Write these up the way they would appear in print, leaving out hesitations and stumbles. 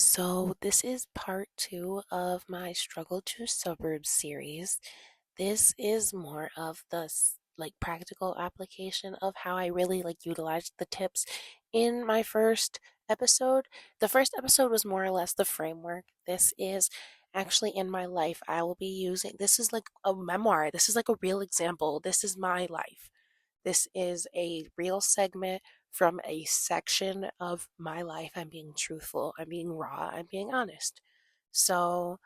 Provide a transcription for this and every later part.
So, this is part two of my Struggle to Suburbs series. This is more of the practical application of how I really utilized the tips in my first episode. The first episode was more or less the framework. This is actually in my life. I will be using this is like a memoir. This is like a real example. This is my life. This is a real segment from a section of my life. I'm being truthful, I'm being raw, I'm being honest. So,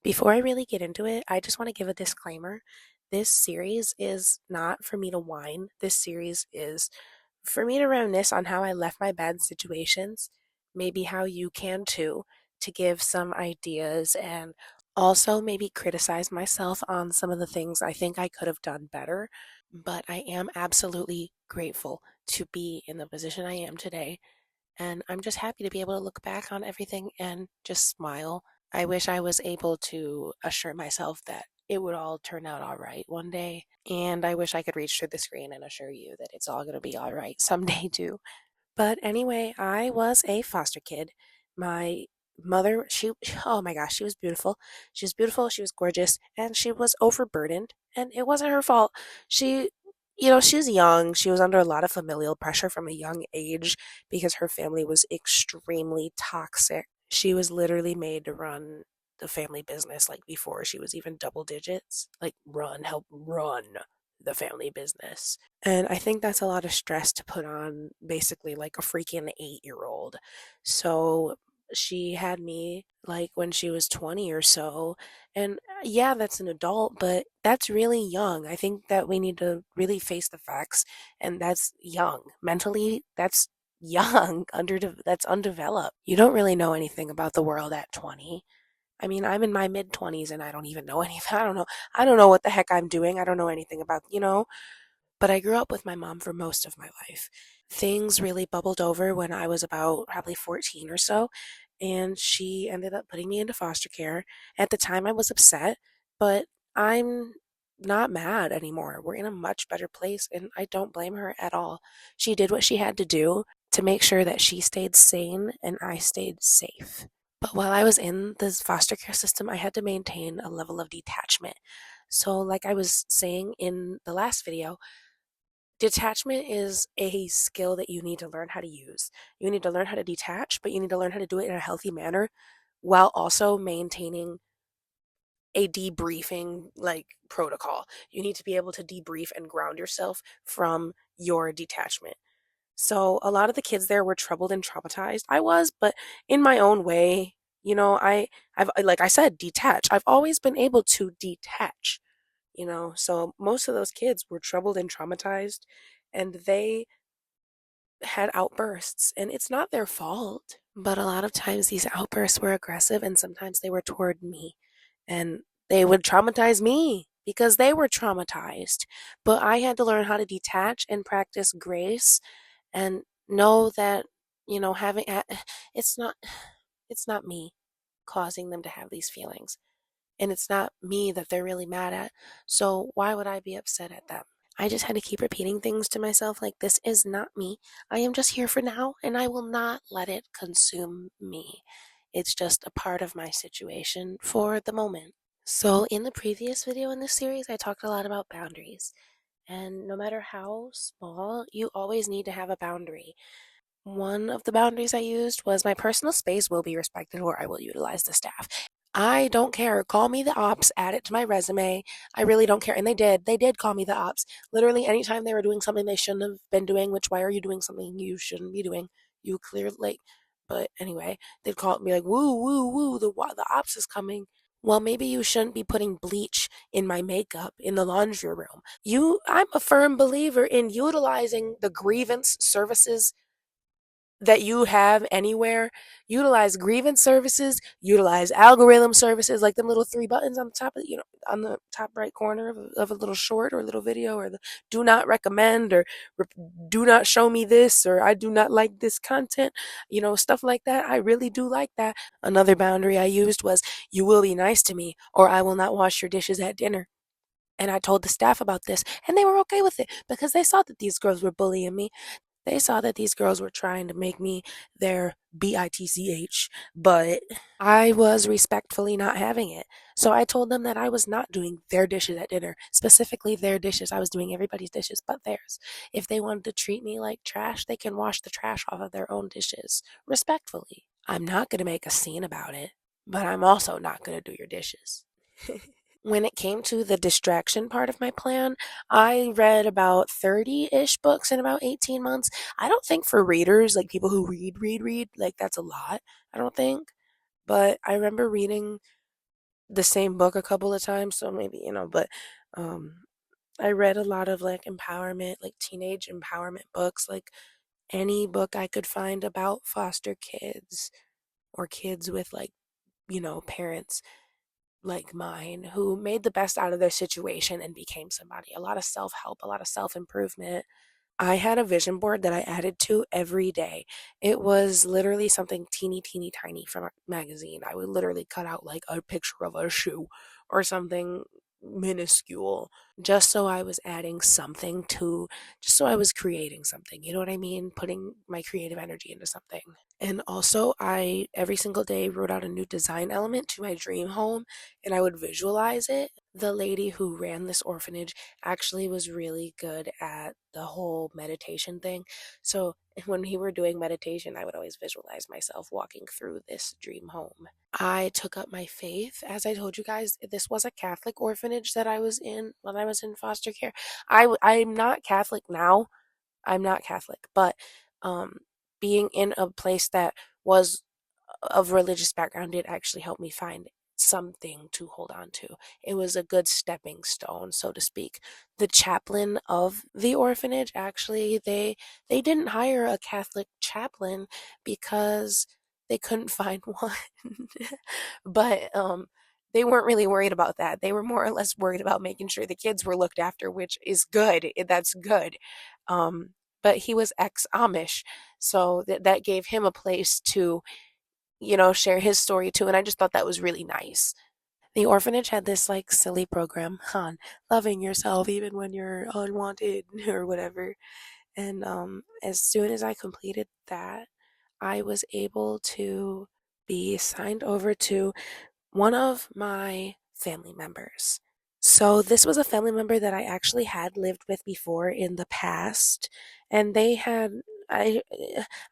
before I really get into it, I just want to give a disclaimer. This series is not for me to whine. This series is for me to reminisce on how I left my bad situations, maybe how you can too, to give some ideas and also maybe criticize myself on some of the things I think I could have done better. But I am absolutely grateful to be in the position I am today. And I'm just happy to be able to look back on everything and just smile. I wish I was able to assure myself that it would all turn out all right one day. And I wish I could reach through the screen and assure you that it's all going to be all right someday too. But anyway, I was a foster kid. My mother, oh my gosh, she was beautiful. She was beautiful, she was gorgeous, and she was overburdened. And it wasn't her fault. She, she was young. She was under a lot of familial pressure from a young age because her family was extremely toxic. She was literally made to run the family business like before she was even double digits. Like, help run the family business. And I think that's a lot of stress to put on basically like a freaking 8-year old. So she had me like when she was 20 or so. And yeah, that's an adult, but that's really young. I think that we need to really face the facts, and that's young. Mentally, that's young, that's undeveloped. You don't really know anything about the world at 20. I mean, I'm in my mid 20s and I don't even know anything. I don't know. I don't know what the heck I'm doing. I don't know anything about. But I grew up with my mom for most of my life. Things really bubbled over when I was about probably 14 or so, and she ended up putting me into foster care. At the time, I was upset, but I'm not mad anymore. We're in a much better place, and I don't blame her at all. She did what she had to do to make sure that she stayed sane and I stayed safe. But while I was in this foster care system, I had to maintain a level of detachment. So, like I was saying in the last video, detachment is a skill that you need to learn how to use. You need to learn how to detach, but you need to learn how to do it in a healthy manner while also maintaining a debriefing protocol. You need to be able to debrief and ground yourself from your detachment. So a lot of the kids there were troubled and traumatized. I was, but in my own way, I've like I said, detach. I've always been able to detach. So most of those kids were troubled and traumatized, and they had outbursts, and it's not their fault. But a lot of times these outbursts were aggressive, and sometimes they were toward me, and they would traumatize me because they were traumatized. But I had to learn how to detach and practice grace and know that, having it's not it's not me causing them to have these feelings, and it's not me that they're really mad at. So why would I be upset at them? I just had to keep repeating things to myself like, this is not me. I am just here for now, and I will not let it consume me. It's just a part of my situation for the moment. So, in the previous video in this series, I talked a lot about boundaries. And no matter how small, you always need to have a boundary. One of the boundaries I used was my personal space will be respected or I will utilize the staff. I don't care. Call me the ops, add it to my resume. I really don't care. And they did. They did call me the ops. Literally, anytime they were doing something they shouldn't have been doing, which why are you doing something you shouldn't be doing? You clearly, but anyway, they'd call me like, woo, woo, woo, the ops is coming. Well, maybe you shouldn't be putting bleach in my makeup in the laundry room. I'm a firm believer in utilizing the grievance services that you have anywhere. Utilize grievance services, utilize algorithm services, like them little three buttons on the top on the top right corner of a little short or a little video, or the do not recommend, or do not show me this, or I do not like this content, stuff like that. I really do like that. Another boundary I used was, you will be nice to me or I will not wash your dishes at dinner. And I told the staff about this, and they were okay with it because they saw that these girls were bullying me. They saw that these girls were trying to make me their bitch, but I was respectfully not having it. So I told them that I was not doing their dishes at dinner, specifically their dishes. I was doing everybody's dishes but theirs. If they wanted to treat me like trash, they can wash the trash off of their own dishes respectfully. I'm not going to make a scene about it, but I'm also not going to do your dishes. When it came to the distraction part of my plan, I read about 30 ish books in about 18 months. I don't think for readers, like people who read, like that's a lot, I don't think. But I remember reading the same book a couple of times, so maybe, but um, I read a lot of like empowerment, like teenage empowerment books, like any book I could find about foster kids or kids with like, parents like mine who made the best out of their situation and became somebody. A lot of self help, a lot of self improvement. I had a vision board that I added to every day. It was literally something teeny, teeny, tiny from a magazine. I would literally cut out like a picture of a shoe or something minuscule just so I was adding something to, just so I was creating something. You know what I mean? Putting my creative energy into something. And also, I every single day wrote out a new design element to my dream home and I would visualize it. The lady who ran this orphanage actually was really good at the whole meditation thing. So when we were doing meditation, I would always visualize myself walking through this dream home. I took up my faith. As I told you guys, this was a Catholic orphanage that I was in when I was in foster care. I'm not Catholic now. I'm not Catholic, but um, being in a place that was of religious background did actually help me find something to hold on to. It was a good stepping stone, so to speak. The chaplain of the orphanage actually they didn't hire a Catholic chaplain because they couldn't find one. But they weren't really worried about that. They were more or less worried about making sure the kids were looked after, which is good. That's good. Um, but he was ex-Amish, so that gave him a place to share his story too. And I just thought that was really nice. The orphanage had this like silly program on loving yourself even when you're unwanted or whatever. And as soon as I completed that, I was able to be signed over to one of my family members. So this was a family member that I actually had lived with before in the past, and they had I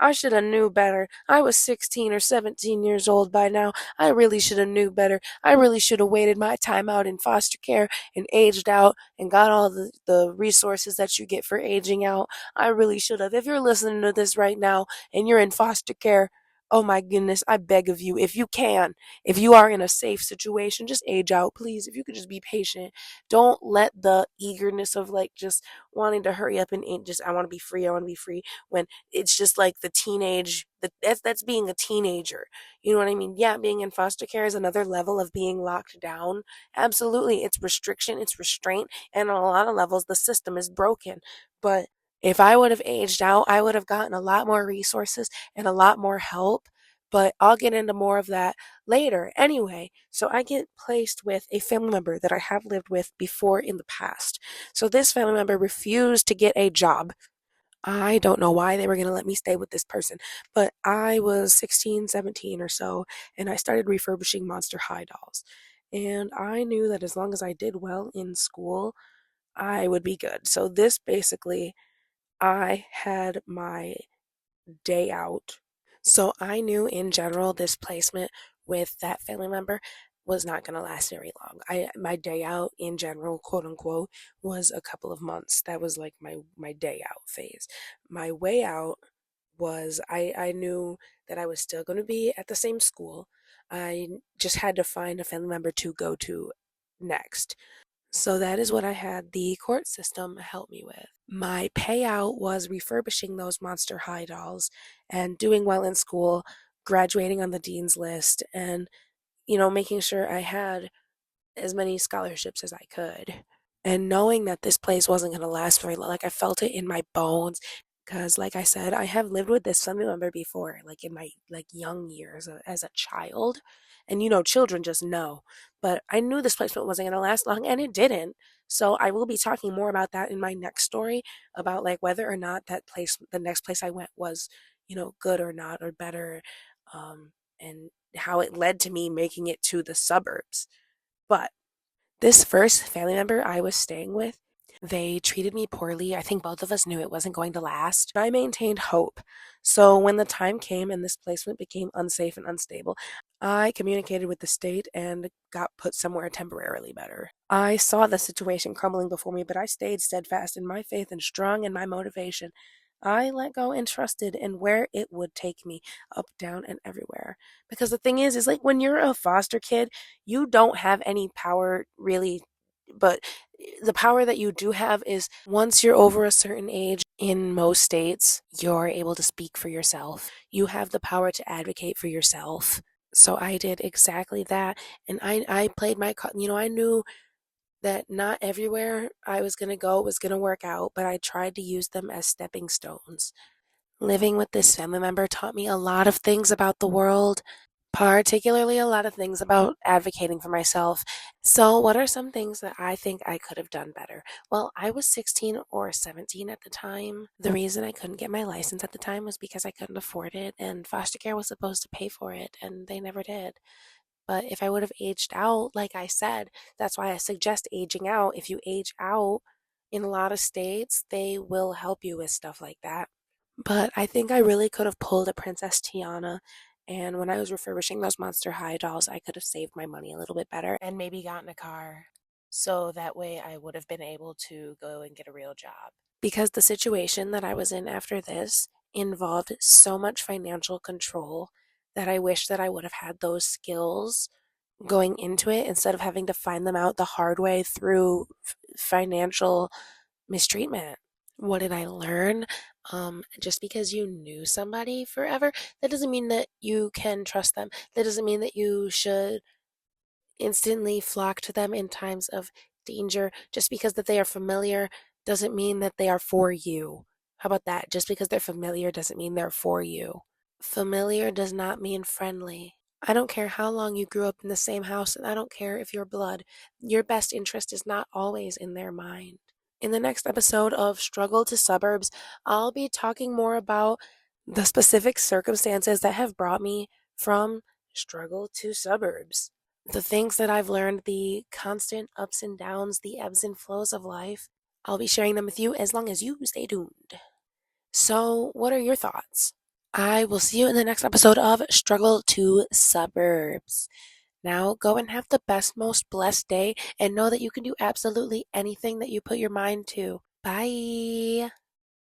I should have knew better. I was 16 or 17 years old by now. I really should have knew better. I really should have waited my time out in foster care and aged out and got all the resources that you get for aging out. I really should have. If you're listening to this right now and you're in foster care, oh my goodness, I beg of you, if you can, if you are in a safe situation, just age out, please. If you could just be patient. Don't let the eagerness of like just wanting to hurry up and just I want to be free, I want to be free when it's just like the teenage that's being a teenager. You know what I mean? Yeah, being in foster care is another level of being locked down. Absolutely. It's restriction, it's restraint, and on a lot of levels the system is broken. But if I would have aged out, I would have gotten a lot more resources and a lot more help. But I'll get into more of that later. Anyway, so I get placed with a family member that I have lived with before in the past. So this family member refused to get a job. I don't know why they were going to let me stay with this person, but I was 16, 17 or so, and I started refurbishing Monster High dolls. And I knew that as long as I did well in school, I would be good. So this basically, I had my day out. So I knew in general this placement with that family member was not going to last very long. My day out in general, quote unquote, was a couple of months. That was like my day out phase. My way out was I knew that I was still going to be at the same school. I just had to find a family member to go to next. So that is what I had the court system help me with. My payout was refurbishing those Monster High dolls and doing well in school, graduating on the dean's list, and, making sure I had as many scholarships as I could. And knowing that this place wasn't going to last very long, like I felt it in my bones. Because, like I said, I have lived with this family member before, like in my like young years as a child, and children just know. But I knew this placement wasn't going to last long, and it didn't. So I will be talking more about that in my next story, about like whether or not that place, the next place I went, was, good or not, or better, and how it led to me making it to the suburbs. But this first family member I was staying with, they treated me poorly. I think both of us knew it wasn't going to last. I maintained hope. So when the time came and this placement became unsafe and unstable, I communicated with the state and got put somewhere temporarily better. I saw the situation crumbling before me, but I stayed steadfast in my faith and strong in my motivation. I let go and trusted in where it would take me, up, down, and everywhere. Because the thing is like when you're a foster kid, you don't have any power really, but the power that you do have is once you're over a certain age, in most states, you're able to speak for yourself. You have the power to advocate for yourself. So I did exactly that. And I played my, I knew that not everywhere I was going to go was going to work out, but I tried to use them as stepping stones. Living with this family member taught me a lot of things about the world, particularly a lot of things about advocating for myself. So, what are some things that I think I could have done better? Well, I was 16 or 17 at the time. The reason I couldn't get my license at the time was because I couldn't afford it, and foster care was supposed to pay for it, and they never did. But if I would have aged out, like I said, that's why I suggest aging out. If you age out in a lot of states, they will help you with stuff like that. But I think I really could have pulled a Princess Tiana. And when I was refurbishing those Monster High dolls, I could have saved my money a little bit better and maybe gotten a car. So that way I would have been able to go and get a real job. Because the situation that I was in after this involved so much financial control that I wish that I would have had those skills going into it instead of having to find them out the hard way through financial mistreatment. What did I learn? Just because you knew somebody forever, that doesn't mean that you can trust them. That doesn't mean that you should instantly flock to them in times of danger. Just because that they are familiar doesn't mean that they are for you. How about that? Just because they're familiar doesn't mean they're for you. Familiar does not mean friendly. I don't care how long you grew up in the same house, and I don't care if you're blood. Your best interest is not always in their mind. In the next episode of Struggle to Suburbs, I'll be talking more about the specific circumstances that have brought me from struggle to suburbs. The things that I've learned, the constant ups and downs, the ebbs and flows of life. I'll be sharing them with you as long as you stay tuned. So, what are your thoughts? I will see you in the next episode of Struggle to Suburbs. Now, go and have the best, most blessed day and know that you can do absolutely anything that you put your mind to. Bye.